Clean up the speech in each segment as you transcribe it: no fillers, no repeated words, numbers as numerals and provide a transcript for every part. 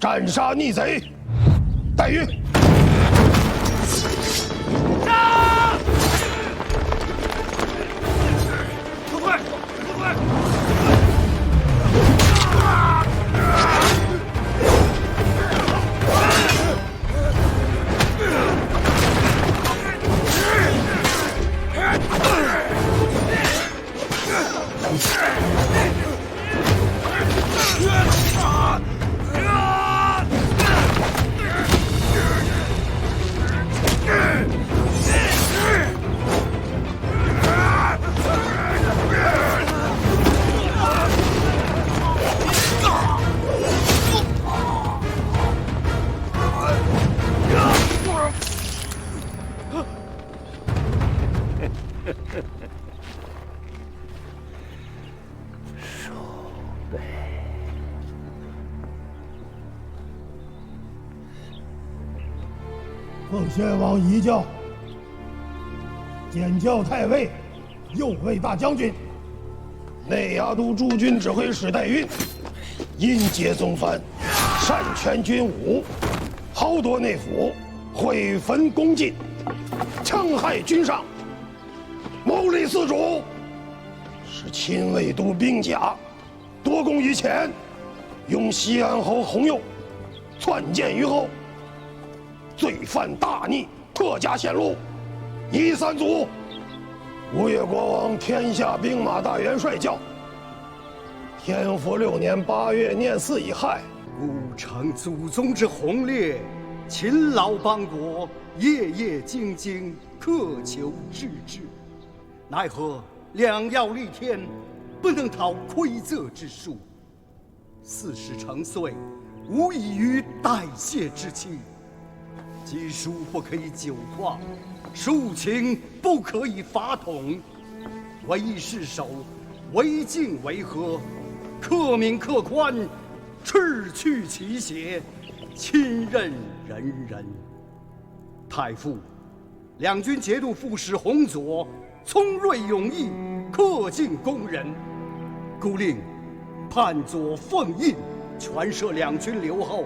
斩杀逆贼。待运。杀！快快快！奉先王遗教，检校太尉，右卫大将军，内衙都驻军指挥使戴运，因结宗藩，擅权军武，豪夺内府，毁焚宫禁，戕害军上，谋立嗣主，使亲卫都兵甲夺功于前，拥西安侯弘佑篡谏于后。罪犯大逆，特加显露，夷三族。吴越国王天下兵马大元帅教。天福6年8月廿4乙亥，吾承祖宗之宏烈，勤劳邦国，夜夜精精，克求致之。奈何两要立天，不能讨亏仄之术。40成岁，无异于代谢之期。经书不可以久旷，庶情不可以法统。唯义是守，为敬为和，克民克宽，斥去其邪，亲任人人。太傅，两军节度副使洪佐聪锐勇毅，恪尽公人，故令判佐奉印，全摄两军留后，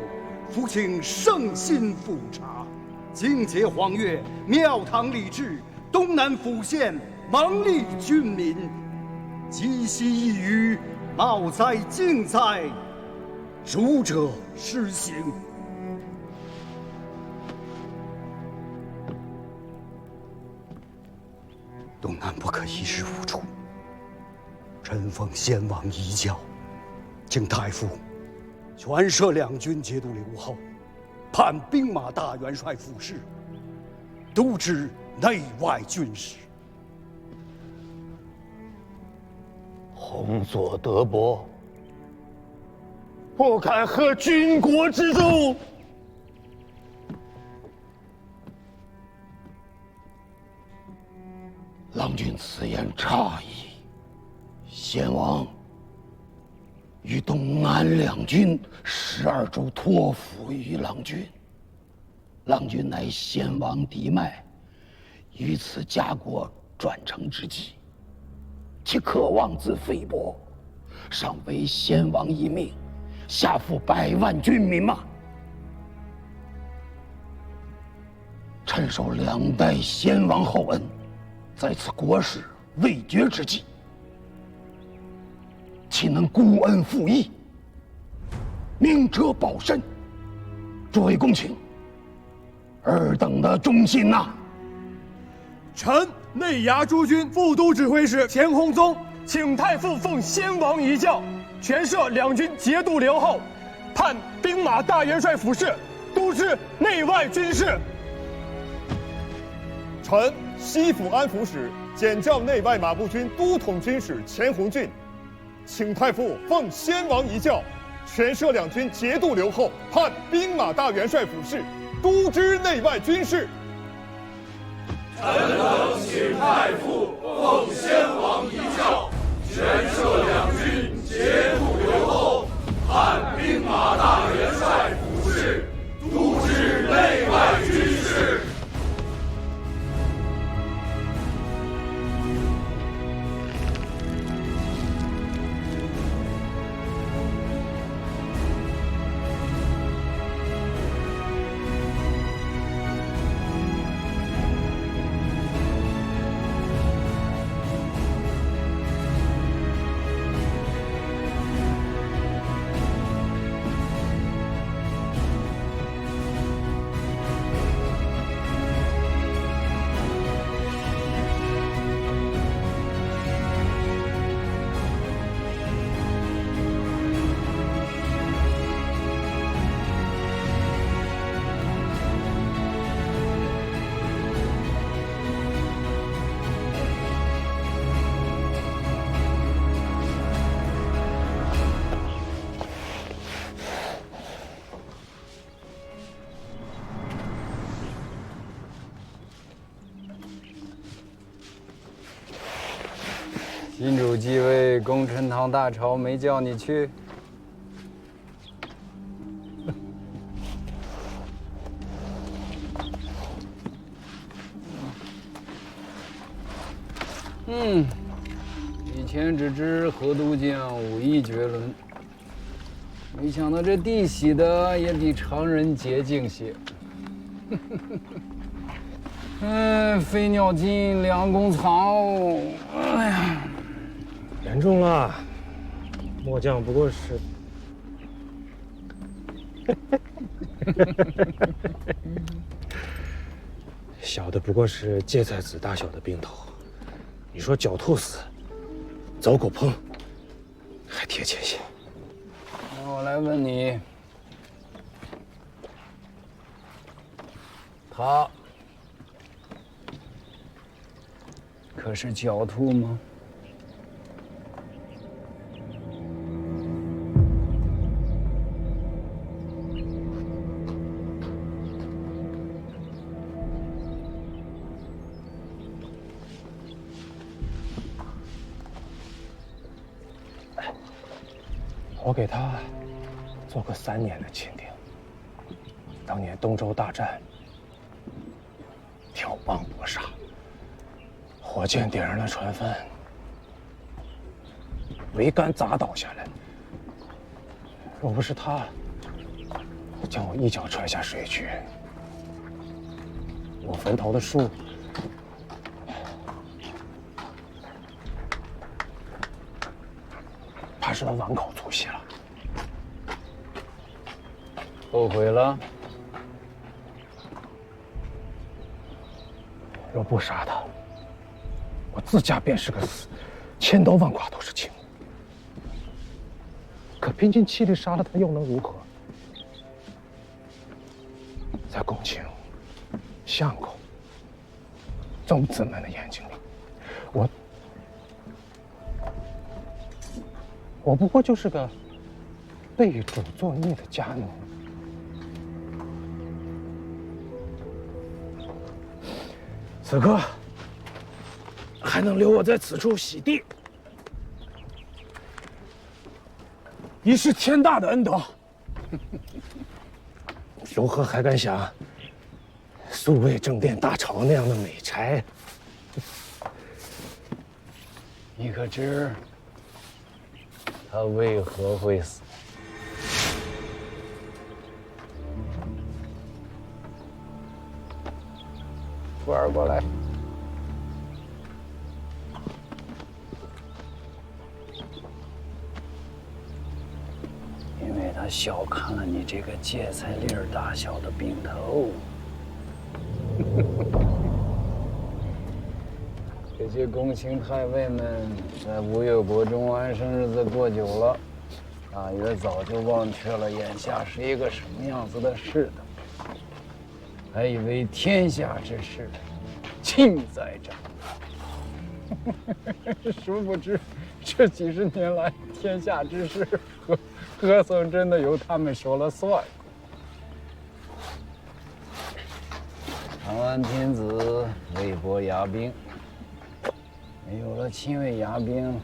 伏请圣心复查。靖节黄月，庙堂礼制，东南府县蒙利军民，积息一隅，茂哉靖哉，主者施行。东南不可一日无主。臣奉先王遗教，请太傅全摄两军节度留后，判兵马大元帅府事，督知内外军事。洪佐德薄，不敢合军国之众。郎君此言差矣。先王与东南两军12州托付于郎君，郎君乃先王嫡脉，于此家国转承之际，其可妄自菲薄，上为先王一命，下负100万军民吗？臣受2代先王厚恩，在此国事未决之际，岂能孤恩负义？明哲保身，诸位公卿，尔等的忠心呐！臣内衙诸军副都指挥使钱弘宗，请太傅奉先王遗教，全摄两军节度留后，判兵马大元帅府事，督知内外军事。臣西府安抚使、检校内外马步军都统军使钱弘俊，请太傅奉先王遗教，全摄两军节度留后，判兵马大元帅府事，督知内外军事。臣等请太傅奉先王遗教，全摄两军节度留后，判兵马大元帅府事，督知内外军事。金主继位，功臣堂大朝没叫你去？以前只知河东将武艺绝伦，没想到这弟媳的也比常人洁净些。飞鸟尽，良弓藏。哎呀，严重了，末将不过是……小的不过是芥菜籽大小的病头，你说狡兔死，走狗烹，还贴切些。那我来问你，他可是狡兔吗？我给他做过3年的钦定。当年东周大战，挑棒搏杀，火箭点燃了船帆，桅杆砸倒下来。若不是他将我一脚踹下水去，我坟头的树怕是都碗口粗细了。后悔了？若不杀他，我自家便是个死，千刀万剐都是轻。可拼尽气力杀了他，又能如何？在公卿、相公、宗子们的眼睛里，我不过就是个被主作孽的家奴。此刻还能留我在此处洗地，已是天大的恩德。如何还敢想素卫正殿大朝那样的美差？你可知他为何会死？福儿过来。因为他小看了你这个芥菜粒儿大小的病头。这些公卿太尉们在吴越国中安生日子过久了，大约早就忘却了眼下是一个什么样子的世道。还以为天下之事尽在掌握，殊不知这几十年来天下之事何曾真的由他们说了算？长安天子魏博牙兵，没有了亲卫牙兵，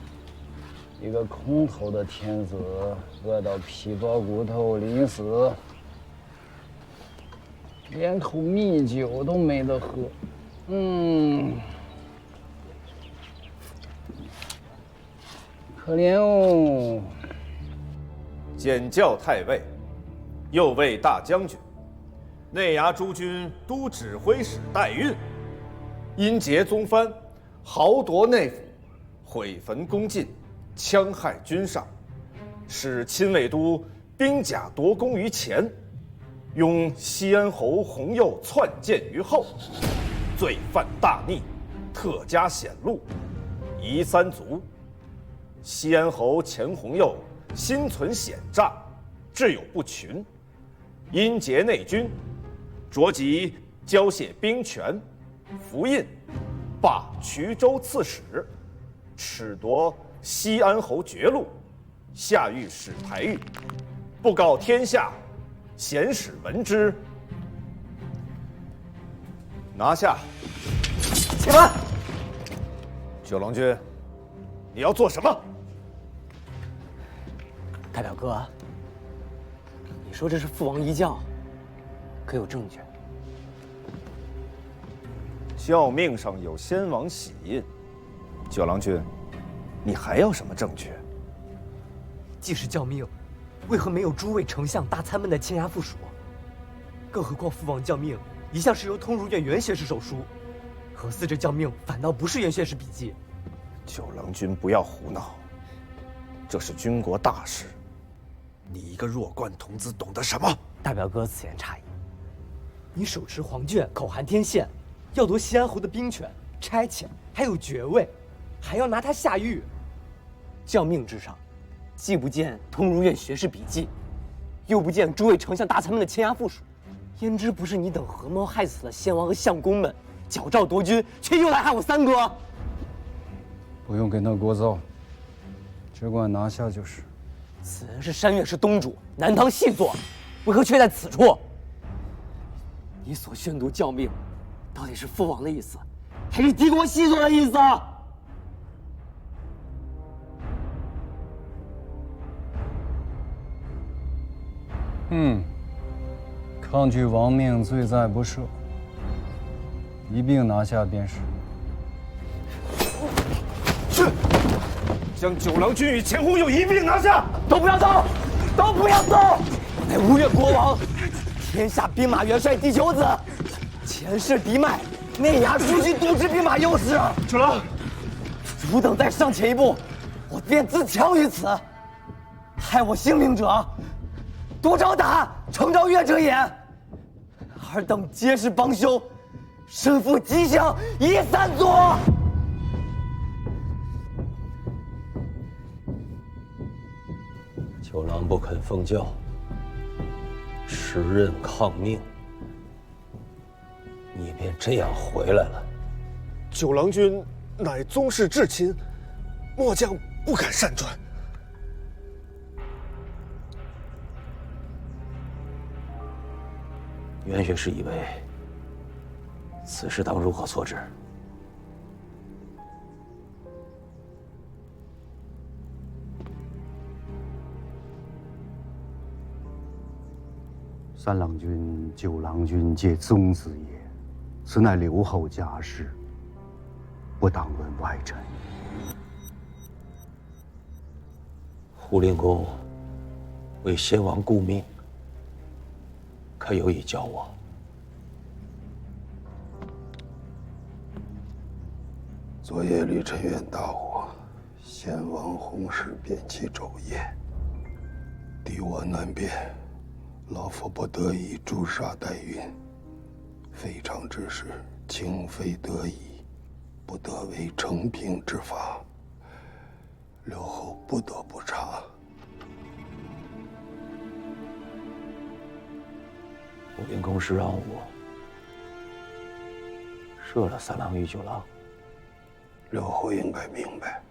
一个空头的天子饿到皮包骨头临死，连口蜜酒都没得喝。可怜哦。检校太尉，右卫大将军，内衙诸军都指挥使代运，因劫宗藩，豪夺内府，毁坟攻进，戕害军上，使亲卫都兵甲夺功于前，拥西安侯洪佑篡建于后，罪犯大逆，特加显露，夷三族。西安侯钱洪佑心存险诈，志有不群，因劫内军，着即交械兵权，符印，罢衢州刺史，褫夺西安侯爵禄，下狱使台狱，布告天下，贤使闻之。拿下！且慢！九郎君，你要做什么？大表哥，你说这是父王遗教，可有证据？教命上有先王玺印。九郎君，你还要什么证据？既是教命，为何没有诸位丞相、大参们的签押附属？更何况父王教命一向是由通儒院袁学士手书，何似这教命反倒不是袁学士笔记？九郎君不要胡闹，这是军国大事，你一个弱冠童子懂得什么？大表哥此言差矣。你手持黄卷，口含天宪，要夺西安侯的兵权、差遣，还有爵位，还要拿他下狱。教命之上，既不见通儒院学士笔记，又不见诸位丞相大臣们的签押附属，焉知不是你等合谋害死了先王和相公们，矫诏夺军，却又来害我三哥？不用跟他聒噪，只管拿下就是。此人是山岳氏东主，南唐细作，为何却在此处？你所宣读教命，到底是父王的意思，还是敌国细作的意思？抗拒王命，罪在不赦，一并拿下便是。是，将九郎君与钱弘佑一并拿下。都不要走，都不要走！乃吴越国王，天下兵马元帅第九子，前世嫡脉，内衙诸军都指兵马右使。九郎，汝等再上前一步，我便自强于此。害我性命者，多招打，诚招越者也。尔等皆是帮凶，身负吉祥，一散左。九郎不肯奉教，持刃抗命，你便这样回来了。九郎君乃宗室至亲，末将不敢擅传。袁学士以为此事当如何措置？三郎君、九郎君皆宗子也，此乃留后家事，不当论外臣。胡令公为先王顾命，可有意教我？昨夜李辰院大火，先王洪氏便其昼夜，敌我难辨，老夫不得已诛杀代孕，非常之事，情非得已，不得为成平之法，留后不得不查。胡令公是让我射了三郎与九郎。刘后应该明白，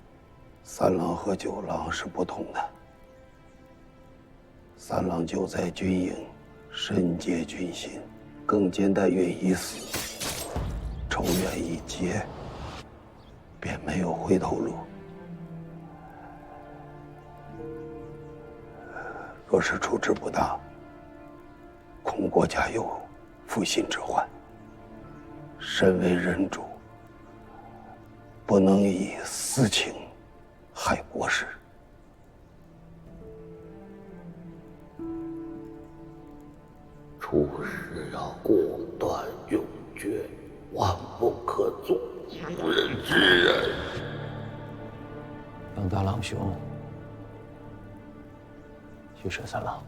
三郎和九郎是不同的。三郎久在军营，深结军心，更见代孕已死，仇怨已结，便没有回头路。若是处置不当，恐国家有负心之患。身为人主，不能以私情害国事。处事要果断勇决，万不可纵，妇人之仁。让大郎兄去射三郎。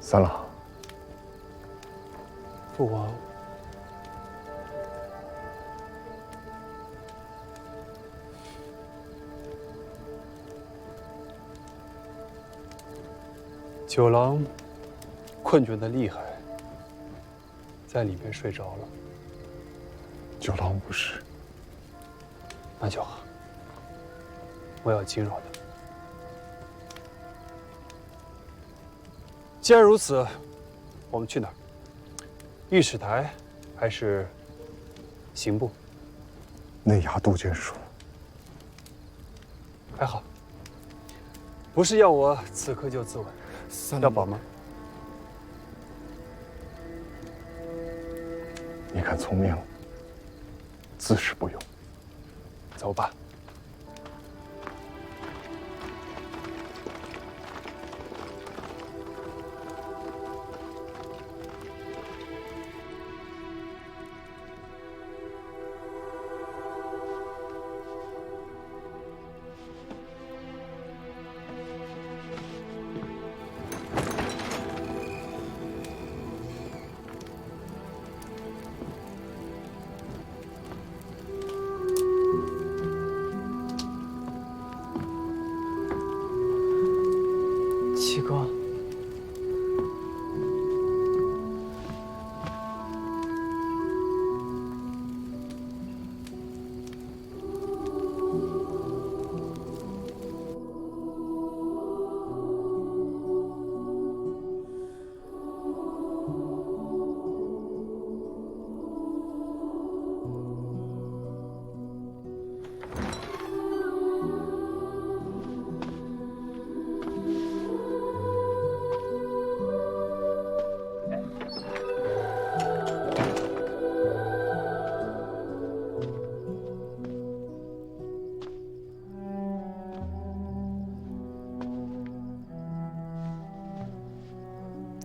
三郎，父王，九郎困倦的厉害，在里面睡着了。九郎无事，那就好。我要惊扰他。既然如此，我们去哪儿？御史台还是刑部？内衙杜鹃署。还好，不是要我此刻就自刎，要保吗？你看聪明，自是不用。走吧。七哥，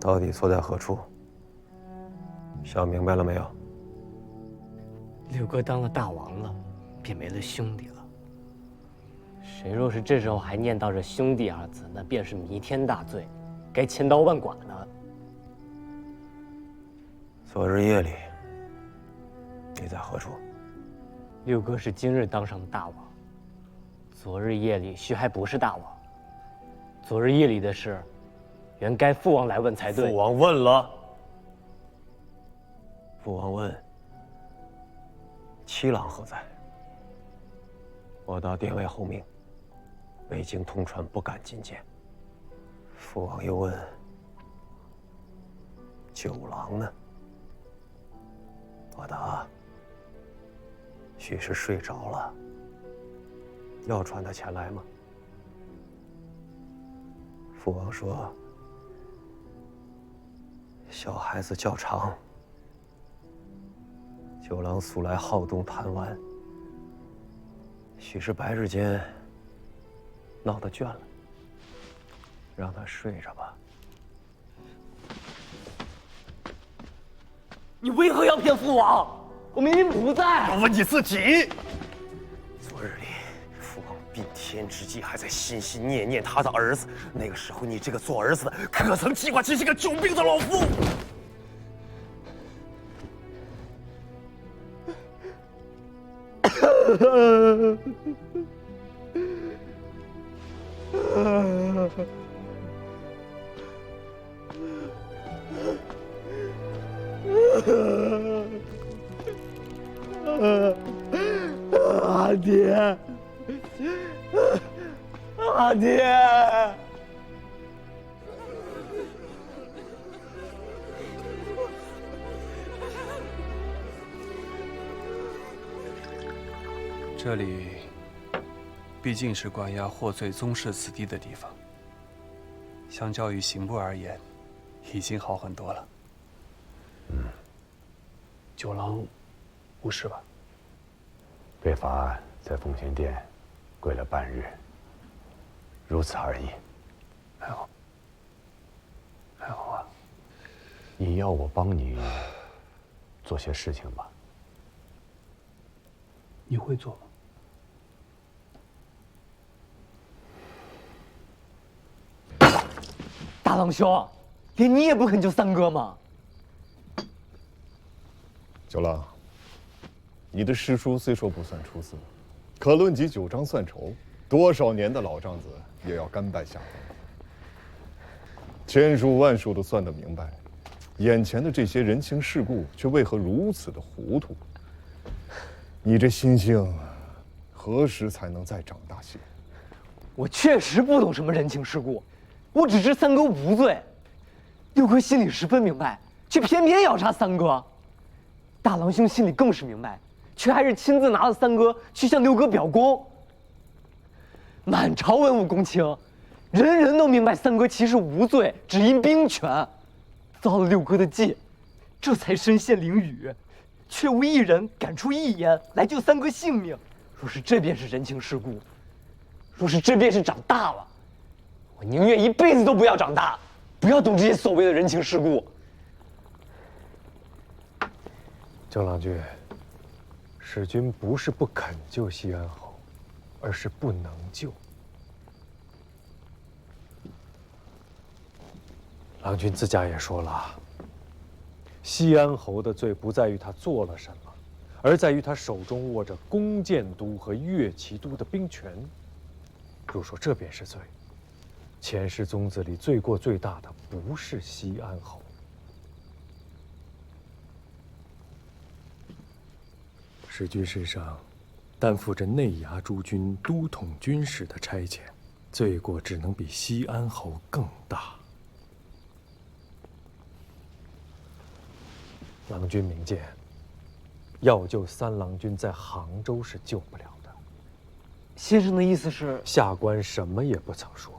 到底错在何处？想明白了没有？六哥当了大王了，便没了兄弟了。谁若是这时候还念叨着兄弟二字，那便是弥天大罪，该千刀万剐呢。昨日夜里，你在何处？六哥是今日当上的大王，昨日夜里须还不是大王。昨日夜里的事，原该父王来问才对。父王问了。父王问：七郎何在？我到殿外候命，未经通传，不敢觐见。父王又问：九郎呢？我答：许是睡着了。要传他前来吗？父王说：小孩子较长，九郎素来好动贪玩，许是白日间闹得倦了，让他睡着吧。你为何要骗父王？我明明不在。我问你自己。昨日里，父王并天之际还在心心念念他的儿子，那个时候你这个做儿子的，可曾记挂起这个久病的老父？阿爹，阿爹！这里毕竟是关押获罪宗室子弟的地方，相较于刑部而言，已经好很多了。九郎无事吧？被罚在奉贤殿跪了半日，如此而已。还好，还好啊。你要我帮你做些事情吧？你会做吗？大郎兄，连你也不肯救三哥吗？九郎，你的诗书虽说不算出色，可论及九章算筹，多少年的老账子也要甘拜下风。千数万数都算得明白，眼前的这些人情世故却为何如此的糊涂？你这心性，何时才能再长大些？我确实不懂什么人情世故，我只知三哥无罪。六哥心里十分明白，却偏偏要杀三哥。大郎兄心里更是明白，却还是亲自拿了三哥去向六哥表功。满朝文武公卿，人人都明白三哥其实无罪，只因兵权，遭了六哥的忌，这才身陷囹圄，却无一人敢出一言来救三哥性命。若是这便是人情世故，若是这便是长大了，我宁愿一辈子都不要长大，不要懂这些所谓的人情世故。郑郎君，使君不是不肯救西安侯，而是不能救。郎君自家也说了，西安侯的罪不在于他做了什么，而在于他手中握着弓箭都和乐骑都的兵权。若说这便是罪，前世宗子里罪过最大的不是西安侯。使君身上担负着内衙诸军都统军事的差遣，罪过只能比西安侯更大。郎君明鉴，要救三郎君在杭州是救不了的。先生的意思是？下官什么也不曾说。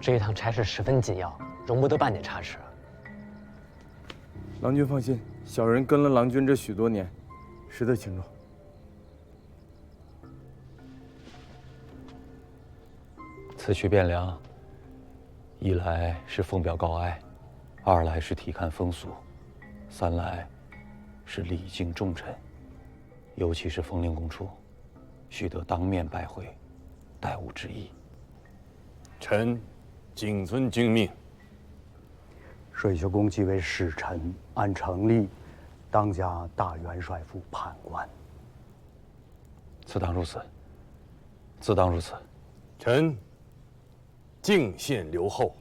这一趟差事十分紧要，容不得半点差池。郎君放心，小人跟了郎君这许多年，实得清楚。此去汴梁，一来是奉表告哀，二来是体看风俗，三来是礼敬重臣，尤其是封令公处，须得当面拜会，待吾之意。臣谨遵君命。水秀公即为使臣，按常例，当加大元帅府判官。自当如此，自当如此。臣敬献留后。